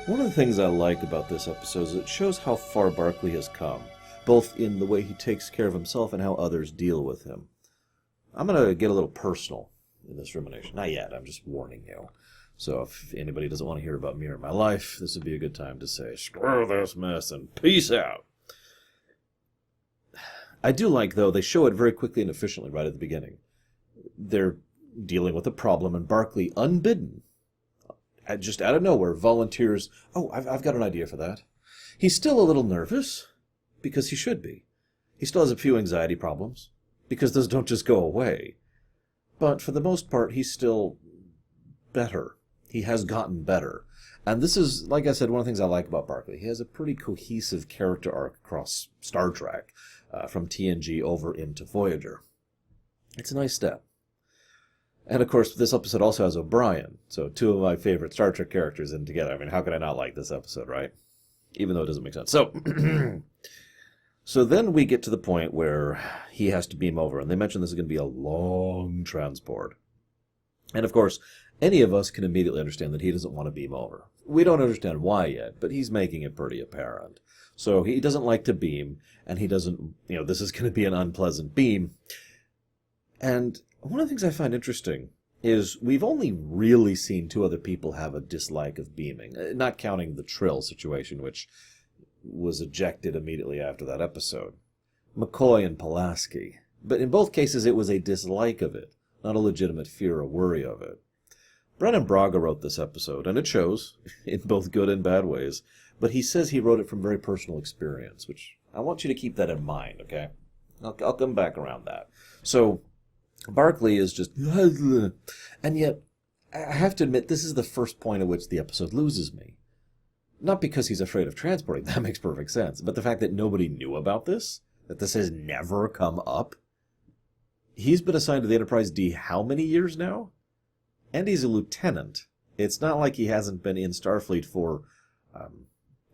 One of the things I like about this episode is it shows how far Barkley has come, both in the way he takes care of himself and how others deal with him. I'm going to get a little personal in this rumination. Not yet, I'm just warning you. So if anybody doesn't want to hear about me or my life, this would be a good time to say, screw this mess and peace out. I do like, though, they show it very quickly and efficiently right at the beginning. They're dealing with a problem, and Barkley, unbidden, just out of nowhere, volunteers, oh, I've got an idea for that. He's still a little nervous, because he should be. He still has a few anxiety problems, because those don't just go away. But for the most part, he's still better. He has gotten better. And this is, like I said, one of the things I like about Barkley. He has a pretty cohesive character arc across Star Trek, from TNG over into Voyager. It's a nice step. And, of course, this episode also has O'Brien, so two of my favorite Star Trek characters in together. I mean, how could I not like this episode, right? Even though it doesn't make sense. So, so then we get to the point where he has to beam over, and they mention this is going to be a long transport. And, of course, any of us can immediately understand that he doesn't want to beam over. We don't understand why yet, but he's making it pretty apparent. So he doesn't like to beam, and he doesn't, this is going to be an unpleasant beam. And one of the things I find interesting is we've only really seen two other people have a dislike of beaming, not counting the Trill situation, which was ejected immediately after that episode. McCoy and Pulaski. But in both cases, it was a dislike of it, not a legitimate fear or worry of it. Brennan Braga wrote this episode, and it shows, in both good and bad ways, but he says he wrote it from very personal experience, which I want you to keep that in mind, okay? I'll come back around that. So, Barkley is just, and yet, I have to admit, this is the first point at which the episode loses me. Not because he's afraid of transporting, that makes perfect sense, but the fact that nobody knew about this, that this has never come up. He's been assigned to the Enterprise D how many years now? And he's a lieutenant. It's not like he hasn't been in Starfleet for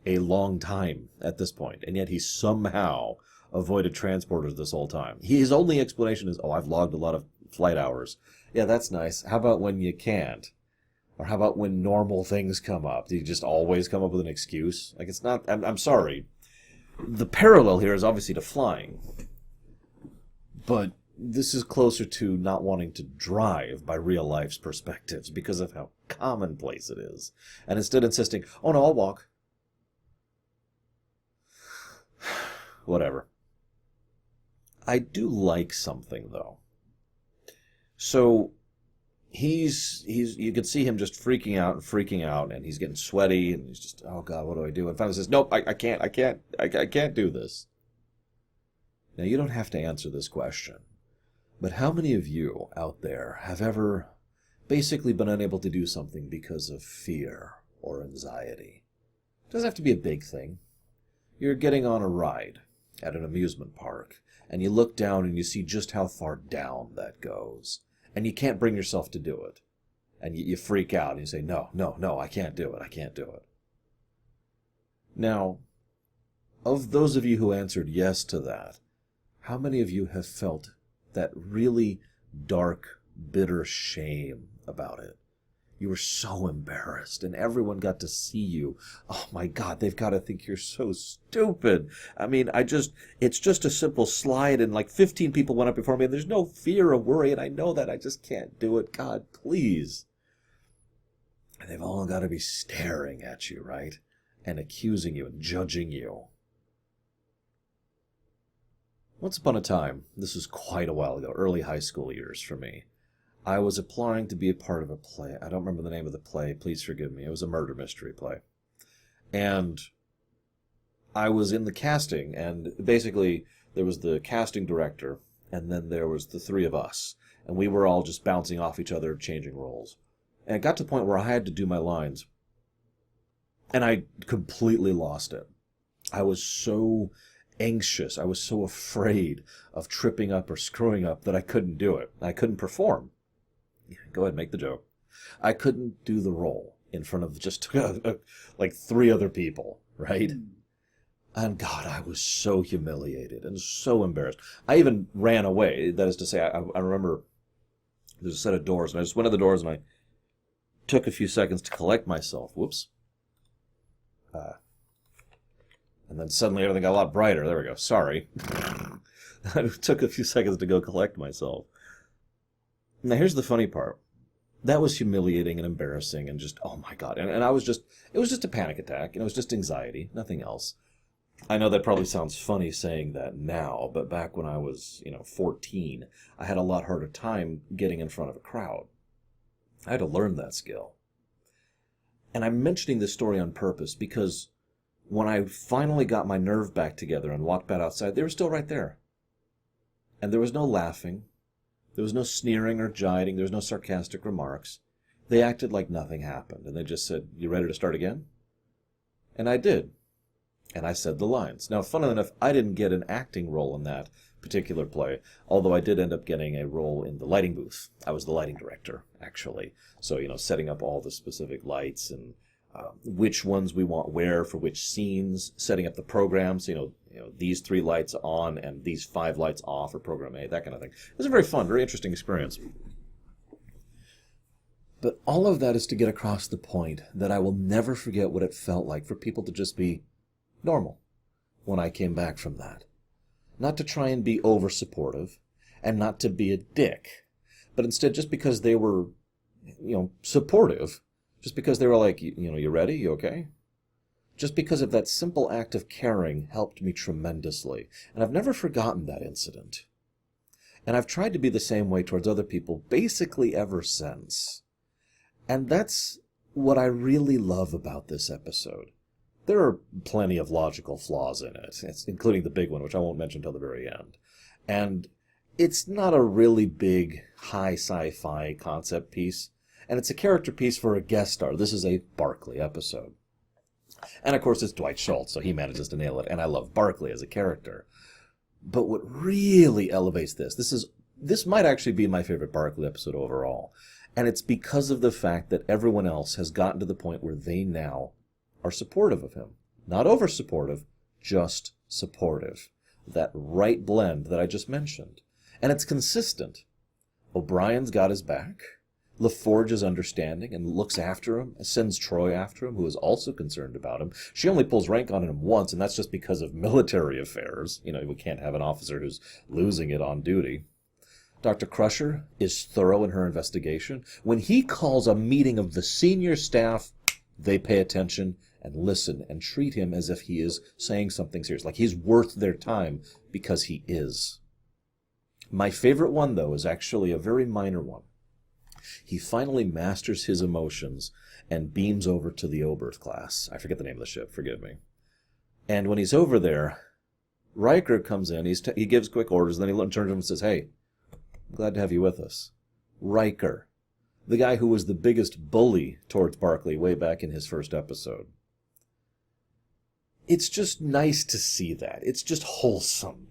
a long time at this point, and yet he somehow avoided transporters this whole time. His only explanation is, I've logged a lot of flight hours. Yeah, that's nice. How about when you can't? Or how about when normal things come up? Do you just always come up with an excuse? Like, it's not... I'm sorry. The parallel here is obviously to flying. But this is closer to not wanting to drive by real life's perspectives because of how commonplace it is. And instead insisting, oh no, I'll walk. Whatever. I do like something, though. So, you can see him just freaking out, and he's getting sweaty, and he's just, oh God, what do I do? And finally says, nope, I can't do this. Now, you don't have to answer this question, but how many of you out there have ever basically been unable to do something because of fear or anxiety? It doesn't have to be a big thing. You're getting on a ride at an amusement park, and you look down and you see just how far down that goes. And you can't bring yourself to do it. And you freak out and you say, no, I can't do it. Now, of those of you who answered yes to that, how many of you have felt that really dark, bitter shame about it? You were so embarrassed, and everyone got to see you. Oh my God, they've got to think you're so stupid. I mean, it's just a simple slide, and like 15 people went up before me, and there's no fear or worry, and I know that. I just can't do it. God, please. And they've all got to be staring at you, right? And accusing you and judging you. Once upon a time, this was quite a while ago, early high school years for me, I was applying to be a part of a play. I don't remember the name of the play. Please forgive me. It was a murder mystery play. And I was in the casting, and basically there was the casting director, and then there was the three of us. And we were all just bouncing off each other, changing roles. And it got to the point where I had to do my lines. And I completely lost it. I was so anxious. I was so afraid of tripping up or screwing up that I couldn't do it. I couldn't perform. Go ahead, make the joke. I couldn't do the role in front of just like three other people, right? And God, I was so humiliated and so embarrassed. I even ran away. That is to say, I remember there's a set of doors, and I just went to the doors, and I took a few seconds to collect myself. Whoops. And then suddenly everything got a lot brighter. There we go. Sorry. It took a few seconds to go collect myself. Now, here's the funny part. That was humiliating and embarrassing and just, oh my God. And I was just, it was just a panic attack. And it was just anxiety, nothing else. I know that probably sounds funny saying that now, but back when I was, 14, I had a lot harder time getting in front of a crowd. I had to learn that skill. And I'm mentioning this story on purpose because when I finally got my nerve back together and walked back outside, they were still right there. And there was no laughing. There was no sneering or jibing. There was no sarcastic remarks. They acted like nothing happened. And they just said, "You ready to start again?" And I did. And I said the lines. Now, funnily enough, I didn't get an acting role in that particular play, although I did end up getting a role in the lighting booth. I was the lighting director, actually. So, setting up all the specific lights and which ones we want where for which scenes, setting up the programs, these 3 lights on and these 5 lights off for program A, that kind of thing. It was a very fun, very interesting experience. But all of that is to get across the point that I will never forget what it felt like for people to just be normal when I came back from that. Not to try and be over-supportive and not to be a dick, but instead just because they were, supportive, just because they were like, you ready? You okay? Just because of that simple act of caring helped me tremendously. And I've never forgotten that incident. And I've tried to be the same way towards other people basically ever since. And that's what I really love about this episode. There are plenty of logical flaws in it, including the big one, which I won't mention until the very end. And it's not a really big, high sci-fi concept piece. And it's a character piece for a guest star. This is a Barkley episode. And of course, it's Dwight Schultz, so he manages to nail it. And I love Barkley as a character. But what really elevates this might actually be my favorite Barkley episode overall. And it's because of the fact that everyone else has gotten to the point where they now are supportive of him. Not over-supportive, just supportive. That right blend that I just mentioned. And it's consistent. O'Brien's got his back. LaForge is understanding and looks after him, sends Troy after him, who is also concerned about him. She only pulls rank on him once, and that's just because of military affairs. We can't have an officer who's losing it on duty. Dr. Crusher is thorough in her investigation. When he calls a meeting of the senior staff, they pay attention and listen and treat him as if he is saying something serious, like he's worth their time, because he is. My favorite one, though, is actually a very minor one. He finally masters his emotions and beams over to the Oberth class. I forget the name of the ship, forgive me. And when he's over there, Riker comes in, he gives quick orders, and then he turns to him and says, "Hey, I'm glad to have you with us." Riker, the guy who was the biggest bully towards Barkley way back in his first episode. It's just nice to see that. It's just wholesome,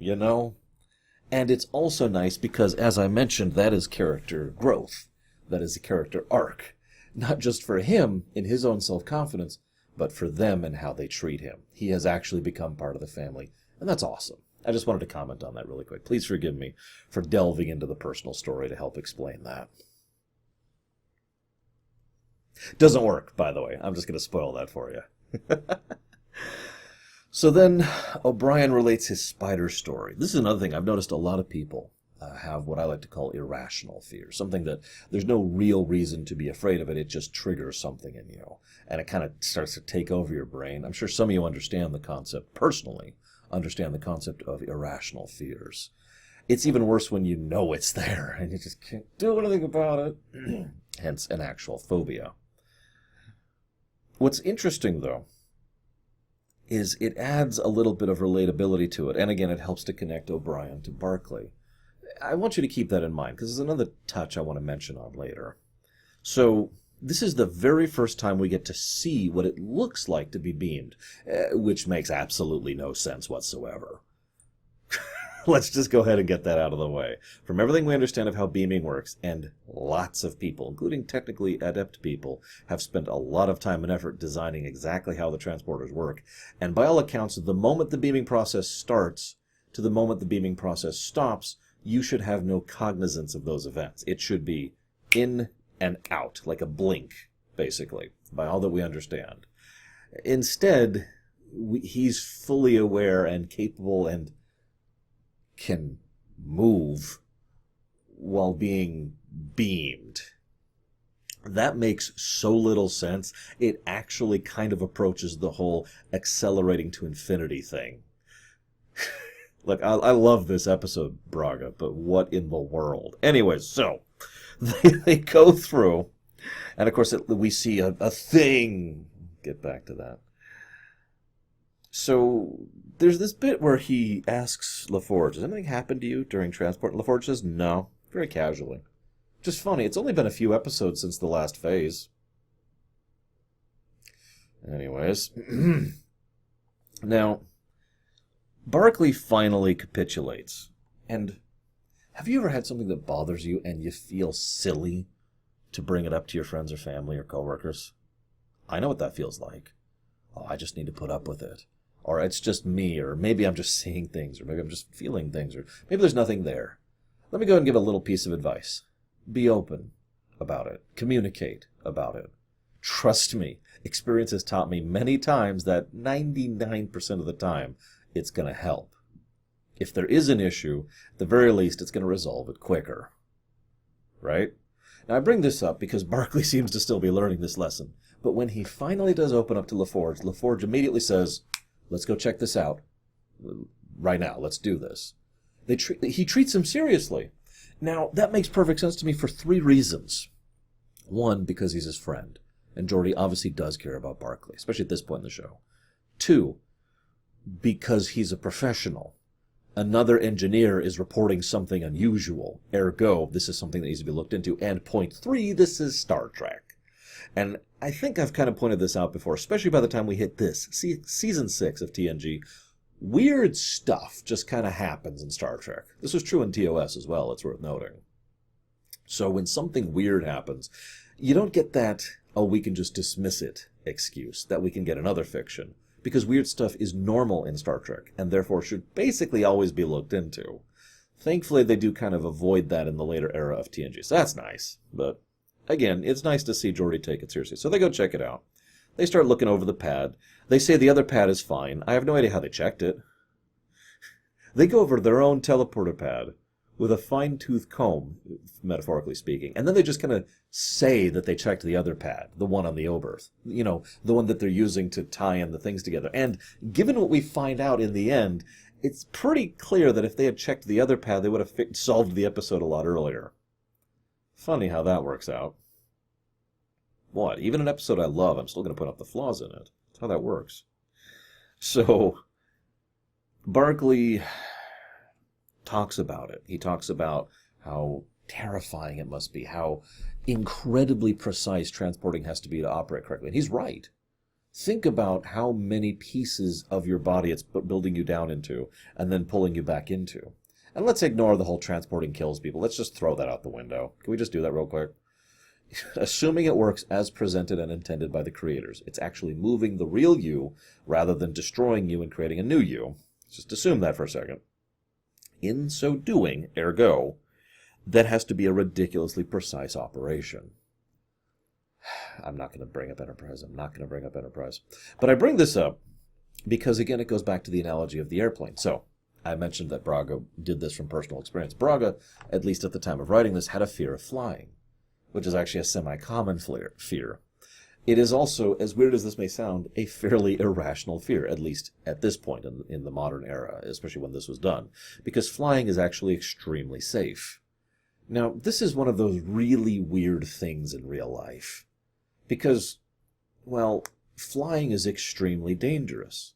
And it's also nice because, as I mentioned, that is character growth. That is a character arc. Not just for him in his own self-confidence, but for them and how they treat him. He has actually become part of the family, and that's awesome. I just wanted to comment on that really quick. Please forgive me for delving into the personal story to help explain that. Doesn't work, by the way. I'm just going to spoil that for you. So then O'Brien relates his spider story. This is another thing. I've noticed a lot of people have what I like to call irrational fear. Something that there's no real reason to be afraid of it. It just triggers something in you. And it kind of starts to take over your brain. I'm sure some of you understand the concept, personally, understand the concept of irrational fears. It's even worse when you know it's there and you just can't do anything about it. Hence an actual phobia. What's interesting, though, is it adds a little bit of relatability to it. And again, it helps to connect O'Brien to Barkley. I want you to keep that in mind, because there's another touch I want to mention on later. So, this is the very first time we get to see what it looks like to be beamed, which makes absolutely no sense whatsoever. Let's just go ahead and get that out of the way. From everything we understand of how beaming works, and lots of people, including technically adept people, have spent a lot of time and effort designing exactly how the transporters work. And by all accounts, the moment the beaming process starts to the moment the beaming process stops, you should have no cognizance of those events. It should be in and out, like a blink, basically, by all that we understand. Instead, he's fully aware and capable and can move while being beamed. That makes so little sense. It actually kind of approaches the whole accelerating to infinity thing. Look, I love this episode, Braga, but what in the world? Anyways, so they go through, and of course we see a thing. Get back to that. So there's this bit where he asks LaForge, "Has anything happened to you during transport?" And LaForge says, "No," very casually. Just funny. It's only been a few episodes since the last phase. Anyways. Now, Barclay finally capitulates. And have you ever had something that bothers you and you feel silly to bring it up to your friends or family or coworkers? I know what that feels like. Oh, I just need to put up with it. Or it's just me, or maybe I'm just seeing things, or maybe I'm just feeling things, or maybe there's nothing there. Let me go ahead and give a little piece of advice. Be open about it. Communicate about it. Trust me, experience has taught me many times that 99% of the time, it's going to help. If there is an issue, at the very least, it's going to resolve it quicker. Right? Now, I bring this up because Barclay seems to still be learning this lesson. But when he finally does open up to LaForge, LaForge immediately says, "Let's go check this out. Right now, let's do this." He treats him seriously. Now, that makes perfect sense to me for 3 reasons. 1, because he's his friend, and Geordi obviously does care about Barclay, especially at this point in the show. 2, because he's a professional. Another engineer is reporting something unusual. Ergo, this is something that needs to be looked into. And point 3, this is Star Trek. And I think I've kind of pointed this out before, especially by the time we hit this, Season 6 of TNG. Weird stuff just kind of happens in Star Trek. This was true in TOS as well, it's worth noting. So when something weird happens, you don't get that, "oh, we can just dismiss it" excuse that we can get in other fiction. Because weird stuff is normal in Star Trek, and therefore should basically always be looked into. Thankfully, they do kind of avoid that in the later era of TNG, so that's nice. But again, it's nice to see Geordi take it seriously. So they go check it out. They start looking over the pad. They say the other pad is fine. I have no idea how they checked it. They go over their own teleporter pad with a fine-tooth comb, metaphorically speaking, and then they just kind of say that they checked the other pad, the one on the Oberth. You know, the one that they're using to tie in the things together. And given what we find out in the end, it's pretty clear that if they had checked the other pad, they would have solved the episode a lot earlier. Funny how that works out. What? Even an episode I love, I'm still going to put up the flaws in it. That's how that works. So, Barclay talks about it. He talks about how terrifying it must be, how incredibly precise transporting has to be to operate correctly. And he's right. Think about how many pieces of your body it's building you down into and then pulling you back into. And let's ignore the whole transporting kills people. Let's just throw that out the window. Can we just do that real quick? Assuming it works as presented and intended by the creators. It's actually moving the real you rather than destroying you and creating a new you. Just assume that for a second. In so doing, ergo, that has to be a ridiculously precise operation. I'm not going to bring up Enterprise. But I bring this up because, again, it goes back to the analogy of the airplane. So, I mentioned that Braga did this from personal experience. Braga, at least at the time of writing this, had a fear of flying, which is actually a semi-common fear. It is also, as weird as this may sound, a fairly irrational fear, at least at this point in the modern era, especially when this was done, because flying is actually extremely safe. Now, this is one of those really weird things in real life, because, well, flying is extremely dangerous.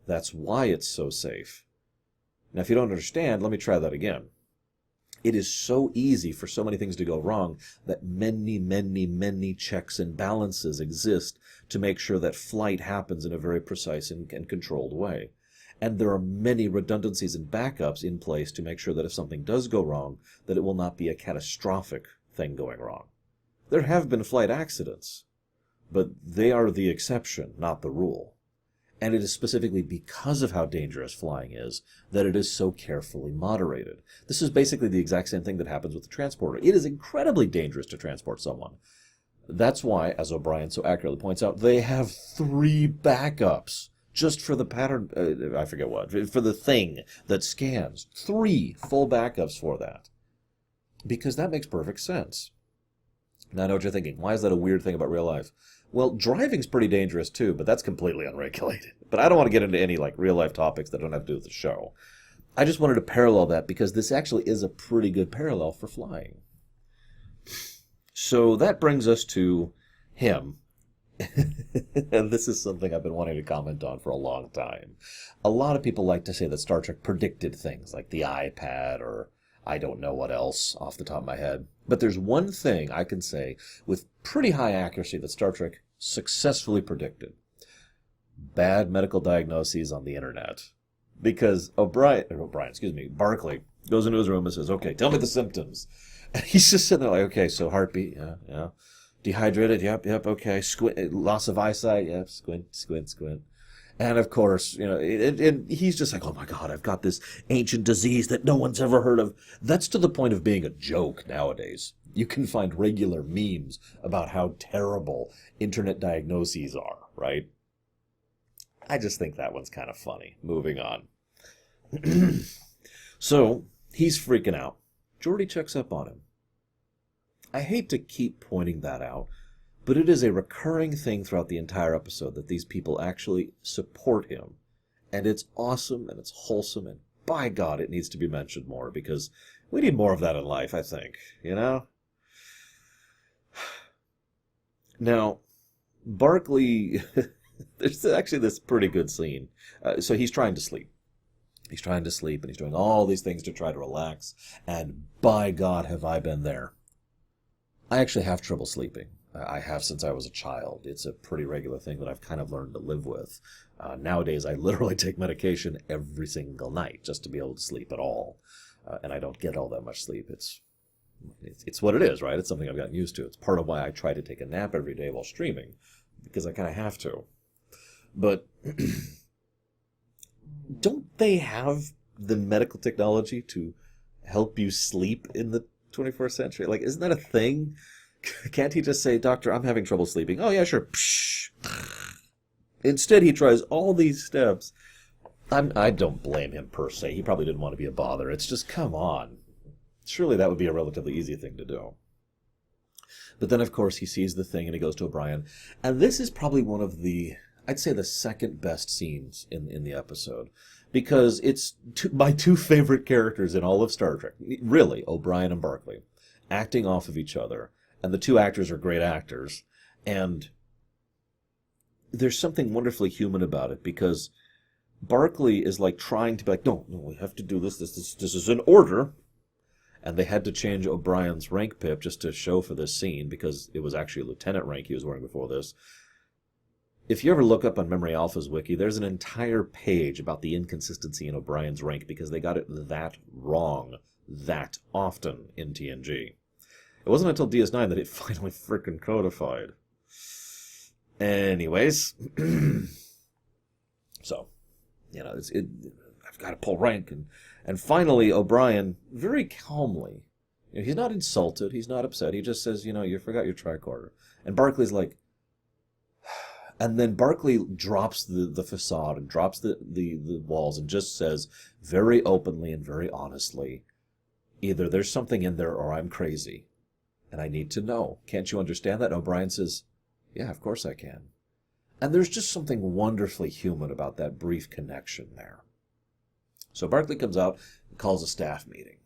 That's why it's so safe. Now, if you don't understand, let me try that again. It is so easy for so many things to go wrong that many checks and balances exist to make sure that flight happens in a very precise and controlled way. And there are many redundancies and backups in place to make sure that if something does go wrong, that it will not be a catastrophic thing going wrong. There have been flight accidents, but they are the exception, not the rule. And it is specifically because of how dangerous flying is that it is so carefully moderated. This is basically the exact same thing that happens with the transporter. It is incredibly dangerous to transport someone. That's why, as O'Brien so accurately points out, they have 3 backups just for the pattern, I forget what, for the thing that scans. 3 full backups for that. Because that makes perfect sense. Now I know what you're thinking. Why is that a weird thing about real life? Well, driving's pretty dangerous too, but that's completely unregulated. But I don't want to get into any real life topics that don't have to do with the show. I just wanted to parallel that because this actually is a pretty good parallel for flying. So that brings us to him. And this is something I've been wanting to comment on for a long time. A lot of people like to say that Star Trek predicted things like the iPad or I don't know what else off the top of my head. But there's one thing I can say with pretty high accuracy that Star Trek successfully predicted. Bad medical diagnoses on the internet. Because Barclay goes into his room and says, okay, tell me the symptoms. And he's just sitting there like, okay, so heartbeat, yeah. Dehydrated, yep, okay. Squint, loss of eyesight, yep, squint. And of course, and he's just like, oh my God, I've got this ancient disease that no one's ever heard of. That's to the point of being a joke nowadays. You can find regular memes about how terrible internet diagnoses are, right? I just think that one's kind of funny. Moving on. So, he's freaking out. Geordi checks up on him. I hate to keep pointing that out, but it is a recurring thing throughout the entire episode that these people actually support him. And it's awesome, and it's wholesome, and by God, it needs to be mentioned more, because we need more of that in life, I think, Now, Barclay, there's actually this pretty good scene. So he's trying to sleep. He's trying to sleep, and he's doing all these things to try to relax, and by God, have I been there. I actually have trouble sleeping. I have since I was a child. It's a pretty regular thing that I've kind of learned to live with. Nowadays, I literally take medication every single night just to be able to sleep at all. And I don't get all that much sleep. It's what it is, right? It's something I've gotten used to. It's part of why I try to take a nap every day while streaming, because I kind of have to. But don't they have the medical technology to help you sleep in the 21st century? Isn't that a thing? Can't he just say, Doctor, I'm having trouble sleeping? Oh, yeah, sure. Psh. Instead, he tries all these steps. I don't blame him, per se. He probably didn't want to be a bother. It's just, come on. Surely that would be a relatively easy thing to do. But then, of course, he sees the thing and he goes to O'Brien. And this is probably one of the, I'd say, the second best scenes in the episode. Because it's my 2 favorite characters in all of Star Trek. Really, O'Brien and Barclay. Acting off of each other. And the 2 actors are great actors. And there's something wonderfully human about it. Because Barclay is trying to be no, we have to do this. This is an order. And they had to change O'Brien's rank pip just to show for this scene. Because it was actually a lieutenant rank he was wearing before this. If you ever look up on Memory Alpha's wiki, there's an entire page about the inconsistency in O'Brien's rank because they got it that wrong that often in TNG. It wasn't until DS9 that it finally frickin' codified. Anyways, so, I've got to pull rank, and finally O'Brien, very calmly, he's not insulted, he's not upset, he just says, you forgot your tricorder. And Barclay's like, and then Barclay drops the facade and drops the walls and just says very openly and very honestly, either there's something in there or I'm crazy. And I need to know. Can't you understand that? O'Brien says, yeah, of course I can. And there's just something wonderfully human about that brief connection there. So Barclay comes out and calls a staff meeting.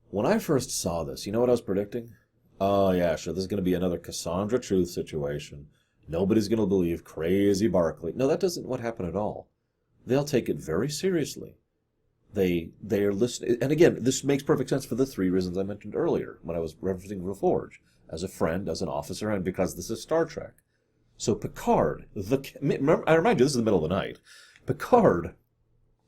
When I first saw this, you know what I was predicting? Oh, yeah, sure, this is going to be another Cassandra Truth situation. Nobody's going to believe crazy Barclay. No, that isn't what happened at all. They'll take it very seriously. They are listening. And again, this makes perfect sense for the 3 reasons I mentioned earlier when I was referencing Reforge. As a friend, as an officer, and because this is Star Trek. So Picard, remember, I remind you, this is the middle of the night. Picard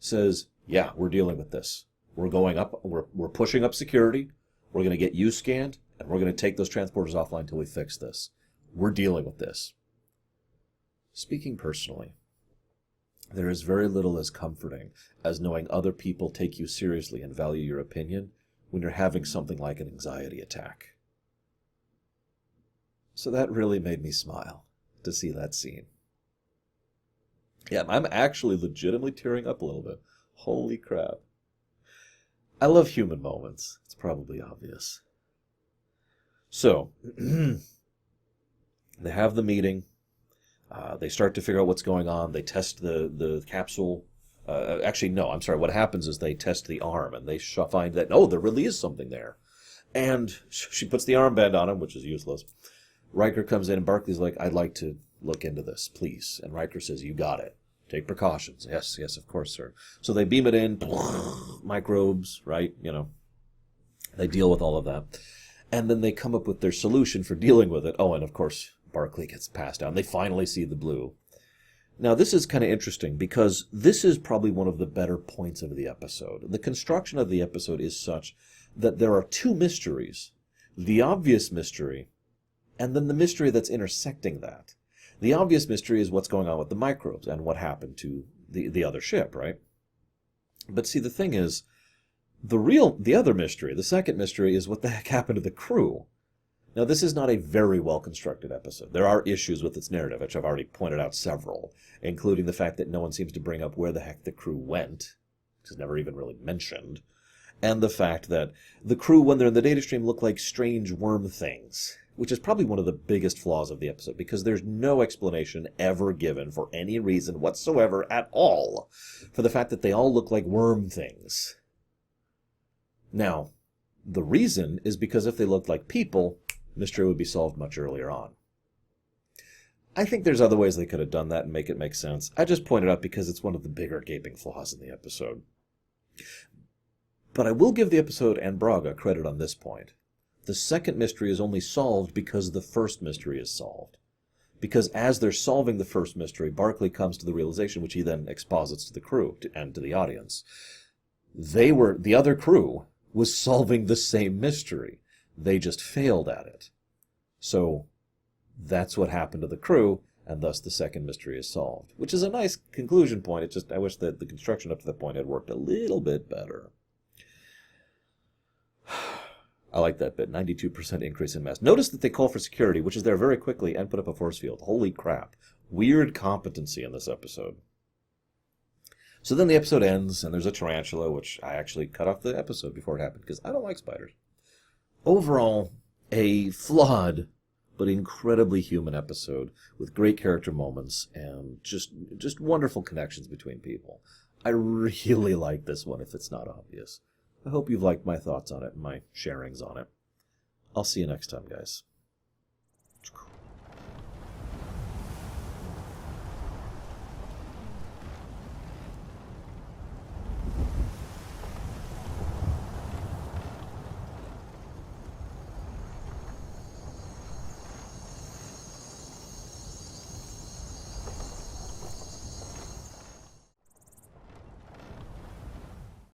says, yeah, we're dealing with this. We're going up, we're pushing up security, we're going to get you scanned, and we're going to take those transporters offline until we fix this. We're dealing with this. Speaking personally, there is very little as comforting as knowing other people take you seriously and value your opinion when you're having something like an anxiety attack. So that really made me smile to see that scene. Yeah, I'm actually legitimately tearing up a little bit. Holy crap. I love human moments. It's probably obvious. So, they have the meeting. They start to figure out what's going on. They test the capsule. Actually, no, I'm sorry. What happens is they test the arm, and they find that, oh, there really is something there. And she puts the armband on him, which is useless. Riker comes in, and Barclay's like, I'd like to look into this, please. And Riker says, you got it. Take precautions. Yes, yes, of course, sir. So they beam it in, microbes, right? You know, they deal with all of that. And then they come up with their solution for dealing with it. Oh, and of course, Barclay gets passed down. They finally see the blue. Now, this is kind of interesting because this is probably one of the better points of the episode. The construction of the episode is such that there are two mysteries. The obvious mystery, and then the mystery that's intersecting that. The obvious mystery is what's going on with the microbes and what happened to the other ship, right? But see, the thing is, the other mystery, the second mystery, is what the heck happened to the crew. Now, this is not a very well-constructed episode. There are issues with its narrative, which I've already pointed out several, including the fact that no one seems to bring up where the heck the crew went, which is never even really mentioned, and the fact that the crew, when they're in the data stream, look like strange worm things, which is probably one of the biggest flaws of the episode, because there's no explanation ever given for any reason whatsoever at all for the fact that they all look like worm things. Now, the reason is because if they looked like people, mystery would be solved much earlier on. I think there's other ways they could have done that and make it make sense. I just pointed out because it's one of the bigger gaping flaws in the episode. But I will give the episode and Braga credit on this point. The second mystery is only solved because the first mystery is solved. Because as they're solving the first mystery, Barclay comes to the realization, which he then exposits to the crew and to the audience. The other crew was solving the same mystery. They just failed at it. So that's what happened to the crew, and thus the second mystery is solved. Which is a nice conclusion point. I wish that the construction up to that point had worked a little bit better. I like that bit. 92% increase in mass. Notice that they call for security, which is there very quickly, and put up a force field. Holy crap. Weird competency in this episode. So then the episode ends, and there's a tarantula, which I actually cut off the episode before it happened, because I don't like spiders. Overall, a flawed but incredibly human episode with great character moments and just wonderful connections between people. I really like this one, if it's not obvious. I hope you've liked my thoughts on it and my sharings on it. I'll see you next time, guys.